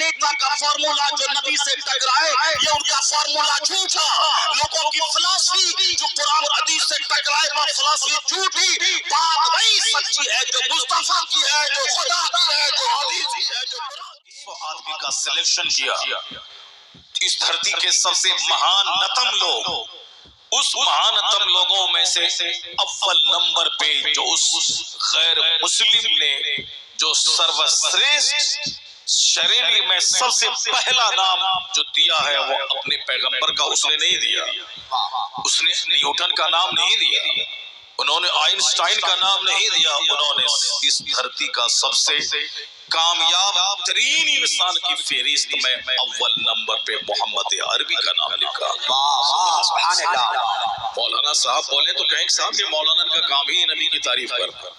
نیتا کا فارمولا جو نبی سے ٹکرائے یہ ان کا فارمولا جھوٹا. لوگوں کی فلسفی جو قرآن حدیث سے ٹکرائے وہ فلسفی جھوٹی. بات وہی سچی ہے جو مصطفیٰ کی ہے، جو خدا کی ہے، جو حدیث کی ہے، جو قرآن. آدمی کا سلیکشن کیا اس دھرتی کے سب سے مہان نتم لوگ، اس مہانتم لوگوں میں سے اول نمبر پہ جو اس غیر مسلم نے جو سروشریشٹھ شریلی میں سب سے پہلا نام جو دیا ہے وہ اپنے پیغمبر کا اس نے نہیں دیا. اس نے نیوٹن کا نام نہیں دیا، انہوں نے آئنسٹائن کا نام نہیں دیا، انہوں نے اس دھرتی کا سب سے کامیاب ترین انسان کی فہرست میں اول نمبر پہ محمد عربی کا نام لکھا. مولانا صاحب بولیں تو کہیں صاحب یہ مولانا کا کام ہی نبی کی تعریف کرنا.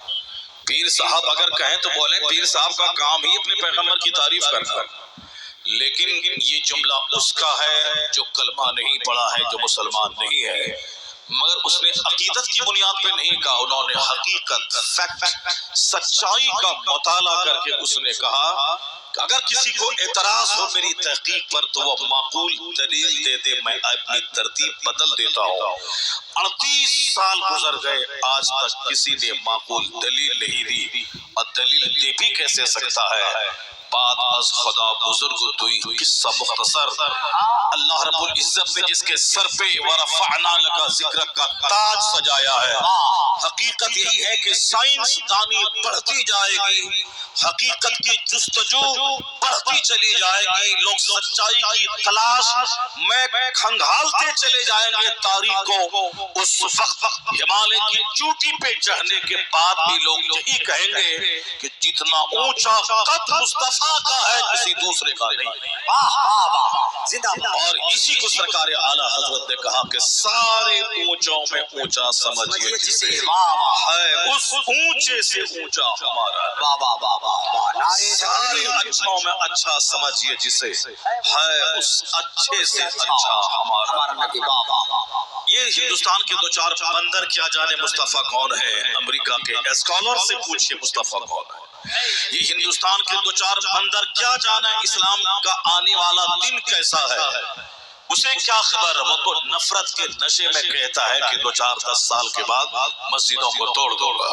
پیر صاحب اگر کہیں تو بولیں پیر صاحب کا کام ہی اپنے پیغمبر کی تعریف کرنا. لیکن یہ جملہ اس کا ہے جو کلمہ نہیں پڑھا ہے، جو مسلمان نہیں ہے، مگر اس نے عقیدت کی بنیاد پہ نہیں کہا. انہوں نے حقیقت، فیکٹ، سچائی کا مطالعہ کر کے اس نے کہا کہ اگر کسی کو اعتراض ہو میری تحقیق پر تو وہ معقول دلیل دے دے، میں اپنی ترتیب بدل دیتا ہوں. 38 سال گزر گئے، آج تک کسی نے معقول دلیل نہیں دی، اور دلیل دے بھی کیسے سکتا ہے. بات از خدا بزرگ دوئی قصہ مختصر. اللہ رب العزت نے جس کے سر پہ ورفعنا لک ذکرک کا تاج سجایا ہے. حقیقت یہی ہے کہ سائنس دانی بڑھتی جائے گی، حقیقت کی جستجو بڑھتی چلی جائے گی، لوگ سچائی کی تلاش میں کھنگالتے چلے جائیں گے تاریخ کو. اس وقت ہمالیہ کی چوٹی پہ چڑھنے کے بعد بھی لوگ یہی کہیں گے کہ جتنا اونچا قد مصطفیٰ کا ہے کسی دوسرے کا نہیں. اور اسی کو سرکار اعلیٰ حضرت نے کہا کہ سارے اونچوں میں اونچا سمجھیے جسے ہے اس اونچے سے اونچا ہمارا. سارے اچھوں میں اچھا سمجھیے جسے ہے اس اچھے سے اچھا ہمارا. یہ ہندوستان کے دو چار بندر کیا جانے مصطفیٰ کون ہے. امریکہ کے اسکالر سے پوچھئے مصطفیٰ کون ہے. یہ ہندوستان کے دو چار بندر کیا جانا اسلام کا آنے والا دن کیسا ہے. اسے کیا خبر، وہ تو نفرت کے نشے میں کہتا ہے کہ 2-4-10 سال کے بعد مسجدوں کو توڑ دوں گا،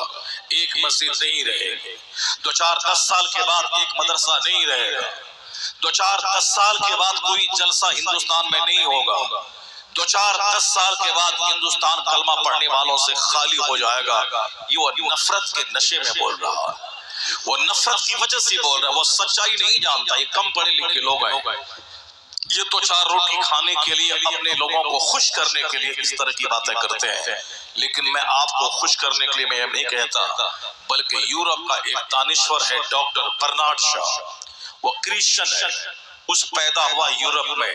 ایک مسجد نہیں رہے گی. 2-4-10 سال کے بعد ایک مدرسہ نہیں رہے گا. 2-4-10 سال کے بعد کوئی جلسہ ہندوستان میں نہیں ہوگا. 2-4-10 سال کے بعد ہندوستان کلمہ پڑھنے والوں سے خالی ہو جائے گا. یہ وہ نفرت کے نشے میں بول رہا ہے، وہ نفرت کی وجہ سے بول رہا ہے، وہ سچائی نہیں جانتا. یہ کم پڑھے لکھے لوگ ہیں، یہ تو 4 روٹی کھانے کے لیے اپنے لوگوں کو خوش کرنے کے لیے اس طرح کی باتیں کرتے ہیں. لیکن میں آپ کو خوش کرنے کے لیے میں یہ نہیں کہتا، بلکہ یورپ کا ایک دانشور ہے ڈاکٹر برنارڈ شا، وہ کرسچن ہے. اس پیدا ہوا یورپ میں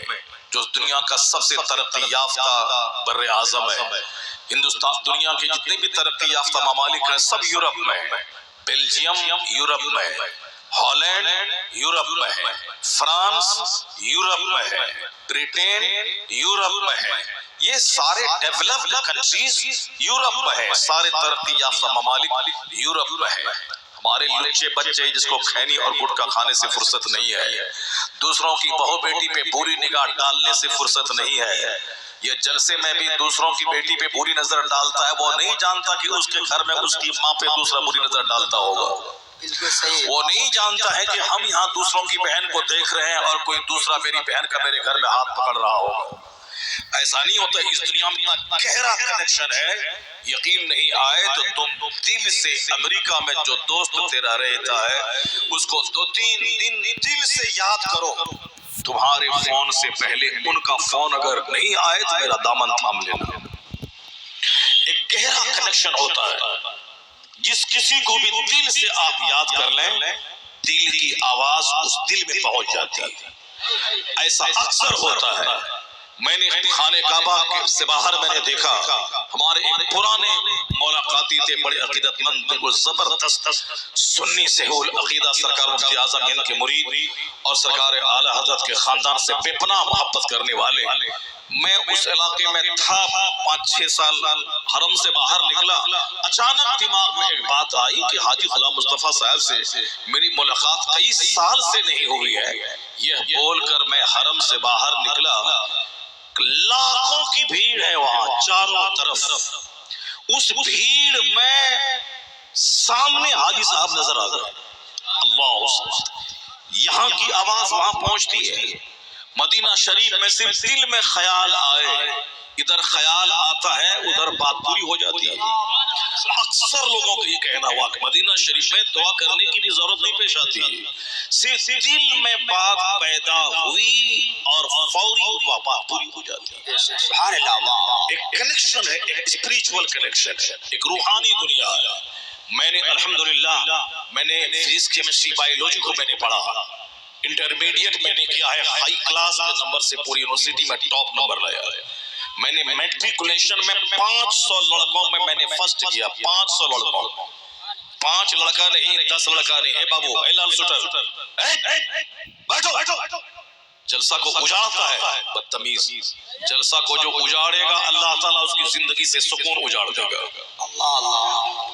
جو دنیا کا سب سے ترقی یافتہ بر اعظم ہے. ہندوستان دنیا کے جتنے بھی ترقی یافتہ ممالک ہیں سب یورپ میں ہیں. بیلجیم یورپ میں ہے، ہالینڈ یورپ میں ہے، فرانس یورپ میں ہے، برٹین یورپ میں ہے. یہ سارے ڈیولپڈ کنٹریز یورپ میں ہے، سارے ترقی یافتہ ممالک یورپ میں ہے. ہمارے لچے بچے جس کو کھینی اور گٹکا کھانے سے فرصت نہیں ہے، دوسروں کی بہو بیٹی پہ بری نگاہ ڈالنے سے فرصت نہیں ہے. یہ جلسے میں بھی دوسروں کی بیٹی پہ بری نظر ڈالتا ہے، وہ نہیں جانتا کہ اس کے گھر میں اس کی ماں پہ دوسرا بری نظر ڈالتا ہوگا. وہ نہیں جانتا ہے کہ ہم یہاں دوسروں کی بہن کو دیکھ رہے ہیں اور کوئی دوسرا میری بہن کا میرے گھر میں ہاتھ پکڑ رہا ہوگا. ایسا نہیں ہوتا. اس دنیا میں اتنا گہرا کنیکشن ہے، یقین نہیں آئے تو تم دل سے امریکہ میں جو دوست تیرا رہتا ہے اس کو 2-3 دن دل سے یاد کرو. تمہارے فون سے پہلے ان کا فون اگر نہیں آئے تو میرا دامن تھام لینا. ایک گہرا کنیکشن ہوتا ہے. جس کسی کو بھی دل سے آپ یاد کر لیں دل کی آواز اس دل میں پہنچ جاتی ہے. ایسا اکثر ہوتا ہے. میں نے خانہ کعبہ سے باہر میں نے دیکھا ہمارے ایک پرانے ملاقاتی تھے، بڑے عقیدت مند، بالکل زبردست سنی سہول عقیدہ، سرکار مفتی اعظم ہند کے مرید اور سرکار اعلی حضرت کے خاندان سے بے پناہ محبت کرنے والے۔ میں اس علاقے میں تھا 5-6 سال، حرم سے باہر نکلا، اچانک دماغ میں ایک بات آئی کہ حاجی غلام مصطفیٰ صاحب سے میری ملاقات کئی سال سے نہیں ہوئی ہے۔ یہ بول کر میں حرم سے باہر نکلا، لاکھوں کی بھیڑ ہے وہاں چاروں طرف، اس بھیڑ میں سامنے حاجی صاحب نظر آ گئے۔ اللہ، یہاں کی آواز وہاں پہنچتی ہے، مدینہ شریف میں صرف دل میں خیال آئے، ادھر خیال آتا ہے ادھر بات پوری ہو جاتی ہے۔ اکثر لوگوں کا یہ کہنا ہوا کہ مدینہ شریف میں دعا کرنے کی بھی ضرورت نہیں پیش آتی، صرف دل میں بات پیدا ہوئی اور فوری وہ بات پوری ہو جاتی ہے۔ سبحان اللہ، ایک کنیکشن ہے، ایک اسپریچول کنیکشن ہے، ایک روحانی دنیا ہے۔ میں نے الحمدللہ میں نے فزکس کیمسٹری بایولوجی کو میں نے پڑھا، انٹرمیڈیٹ میں نے کیا ہے، ہائی کلاس کے نمبر سے پوری یونیورسٹی میں ٹاپ نمبر لایا ہے۔ میں نے میٹریکولیشن میں 500 لڑکوں میں نے فرسٹ کیا، 500 لڑکوں، 5 لڑکا نہیں، 10 لڑکا نہیں۔ اے بابو، اے لال سوٹر، بیٹھو، جلسہ کو اجاڑتا ہے بدتمیز، جلسہ کو جو اجاڑے گا اللہ تعالیٰ اس کی زندگی سے سکون اجاڑ دے گا،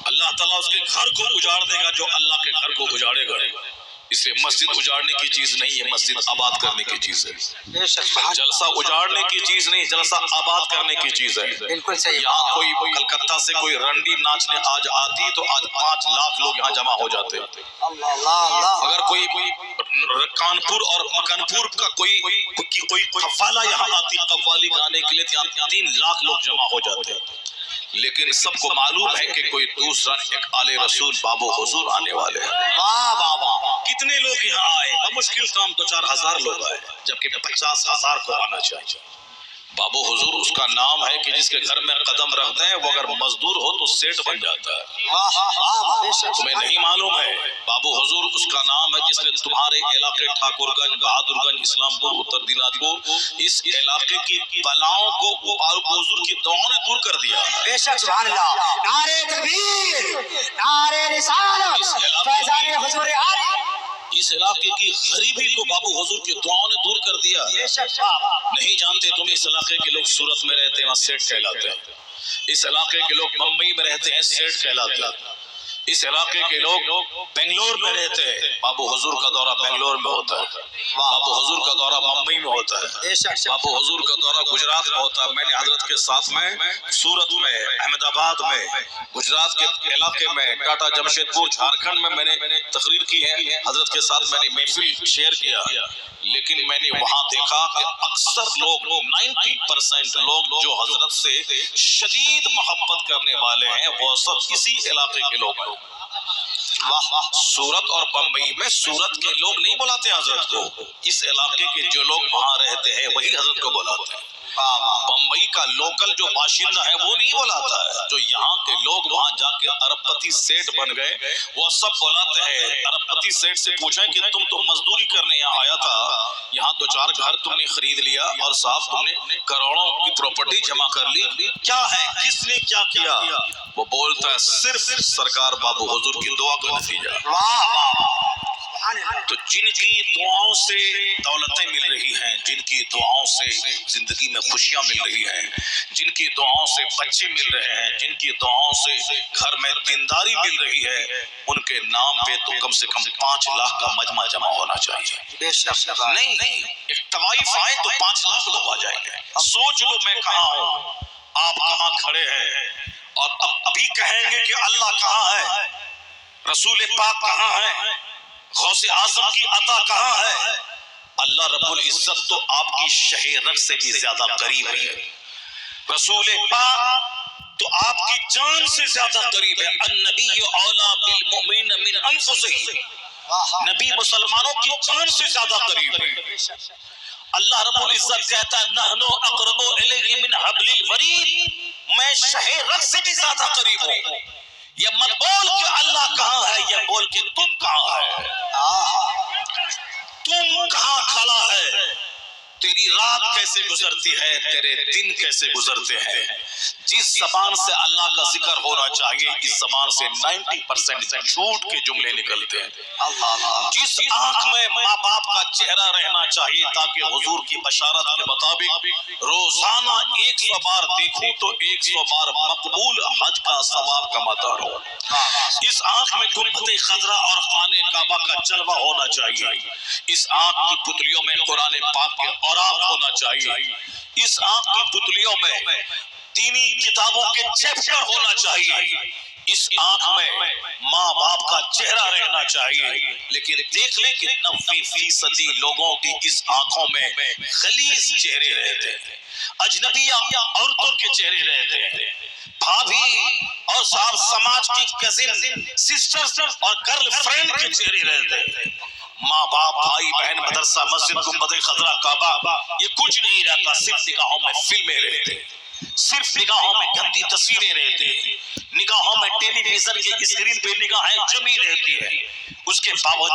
اللہ تعالیٰ اس کے گھر کو اجاڑ دے گا جو اللہ کے گھر کو اجاڑے گا۔ اس لیے مسجد اجاڑنے کی چیز نہیں ہے، مسجد آباد کرنے کی چیز ہے۔ جلسہ اجاڑنے کی چیز نہیں، جلسہ آباد کرنے کی چیز ہے۔ یہاں کوئی کلکتہ سے کوئی رنڈی ناچنے آج آتی تو آج 5 لاکھ لوگ یہاں جمع ہو جاتے۔ اگر کوئی کانپور اور مکنپور کا کوئی قوالہ یہاں آتی قوالی گانے کے لیے، 3 لاکھ لوگ جمع ہو جاتے۔ لیکن سب کو معلوم ہے کہ کوئی دوسرا ایک آل رسول بابو حضور آنے والے ہیں۔ کتنے لوگ یہاں آئے؟ بمشکل کام 2-4 ہزار لوگ آئے، جبکہ 50,000 کو آنا چاہیے۔ بابو حضور اس کا نام ہے کہ جس کے گھر میں قدم رکھ دیں وہ اگر مزدور ہو تو سیٹ بن جاتا ہے۔ تمہیں نہیں معلوم ہے، بابو حضور اس کا نام ہے جس نے تمہارے علاقے ٹھاکر گنج، بہادر گنج، اسلام پور، اتر دیناج پور، اس علاقے کی بلاؤں کو بابو حضور کی دعاؤں نے دور کر دیا۔ بے شک، سبحان اللہ، نعرہ تکبیر، نعرہ رسالت، فیضان حضور عالی۔ اس علاقے کی غریبی کو بابو حضور کی دعاؤں نے دور کر دیا۔ نہیں جانتے تم اس علاقے کے لوگ سورت میں رہتے ہیں وہاں سیٹ کہلاتے ہیں، اس علاقے کے لوگ ممبئی میں رہتے ہیں سیٹ کہلاتے ہیں، اس علاقے کے لوگ بنگلور میں رہتے ہیں، بابو حضور کا دورہ بنگلور میں ہوتا ہے، بابو حضور کا دورہ ممبئی میں ہوتا ہے، بابو حضور کا دورہ گجرات میں ہوتا ہے۔ میں نے حضرت کے ساتھ میں سورت میں، احمد آباد میں، گجرات کے علاقے میں، ٹاٹا جمشید پور جھارکھنڈ میں نے تقریر کی ہے، حضرت کے ساتھ میں نے محفل شیئر کیا، لیکن میں نے وہاں دیکھا کہ اکثر لوگ 90% لوگ جو حضرت سے شدید محبت کرنے والے ہیں وہ سب اسی علاقے کے لوگ ہیں۔ سورت اور بمبئی میں سورت کے لوگ نہیں بلاتے حضرت کو، اس علاقے کے جو لوگ وہاں رہتے ہیں وہی حضرت کو بلاتے ہیں۔ بمبئی کا لوکل جو باشندہ ہے وہ نہیں بلاتا ہے، جو یہاں کے لوگ وہاں جا کے ارب پتی سیٹ بن گئے وہ سب بلاتے ہیں۔ ارب پتی سیٹ سے پوچھیں کہ تم تو مزدوری کرنے یہاں آیا تھا، یہاں 2-4 گھر تم نے خرید لیا اور صاحب تم نے کروڑوں کی پراپرٹی جمع کر لی، کیا ہے، کس نے کیا کیا؟ وہ بولتا ہے صرف سرکار بابو حضور کی دعا کا نتیجہ۔ تو جن کی دعاؤں سے دولتیں مل رہی ہیں، جن کی دعاؤں سے زندگی میں خوشیاں مل رہی ہیں، جن کی دعاؤں سے بچے مل رہے ہیں، جن کی دعاؤں سے گھر میں دینداری مل رہی ہے، ان کے نام پہ تو کم سے کم 5 لاکھ کا مجمع جمع ہونا چاہیے۔ نہیں، ایک طوائف آئے تو 5 لاکھ لوگ آ جائیں گے۔ سوچ لو میں کہاں ہوں، آپ کہاں کھڑے ہیں، اور ابھی کہیں گے کہ اللہ کہاں ہے، رسول پاک کہاں ہے، غوث اعظم کی عطا کہاں ہے۔ اللہ رب العزت تو آپ کی شہ رگ سے بھی زیادہ قریب ہے، رسول پاک تو آپ کی جان سے زیادہ قریب ہے۔ النبی اولیٰ بالمؤمنین من انفسہم، نبی مسلمانوں کی جان سے زیادہ قریب ہے۔ اللہ رب العزت کہتا ہے نحن اقرب الیہ من حبل الورید، میں شہ رگ سے بھی زیادہ قریب ہوں۔ یہ مت بول کہ اللہ کہاں ہے، یہ بول کہ تم کہاں ہے، تم کہاں کھڑا ہے، تیری رات کیسے گزرتی ہے، تیرے دن کیسے گزرتے ہیں. جس زبان سے اللہ کا ذکر ہونا چاہیے اس زبان سے 90% جھوٹ کے جملے نکلتے ہیں. جس آنکھ میں ماں باپ کا چہرہ رہنا چاہیے تاکہ حضور کی بشارت کے مطابق روزانہ 100 بار دیکھوں تو 100 بار مقبول حج کا ثواب کماتا رہوں. اس آنکھ میں گنبد خضرا اور خانہ کعبہ کا جلوہ ہونا چاہیے. اس آنکھ کی پتلیوں میں قرآن پاک کے اوراق ہونا چاہیے. اس آنکھ کی پتلیوں میں دینی کتابوں کے چیپٹر ہونا چاہیے. اس آنکھ میں ماں باپ کا چہرہ رہنا چاہیے. لیکن دیکھ لیں کہ 90% لوگوں کی اس آنکھوں میں غلیظ چہرے رہتے ہیں، اجنبیہ عورتوں کے چہرے رہتے ہیں، بھابھی اور صاحب سماج کی کزن سسٹر اور گرل فرینڈ کے چہرے رہتے ہیں. ماں باپ بھائی بہن مدرسہ مسجد گنبد خضرا کعبہ یہ کچھ نہیں رہتا. صرف نگاہوں میں فلمیں رہتے، صرف نگاہوں میں گندی تصویریں رہتے، نگاہوں میں ٹیلی ویژن کی اسکرین پہ نگاہیں جمی رہتی ہے. اس کے باوجود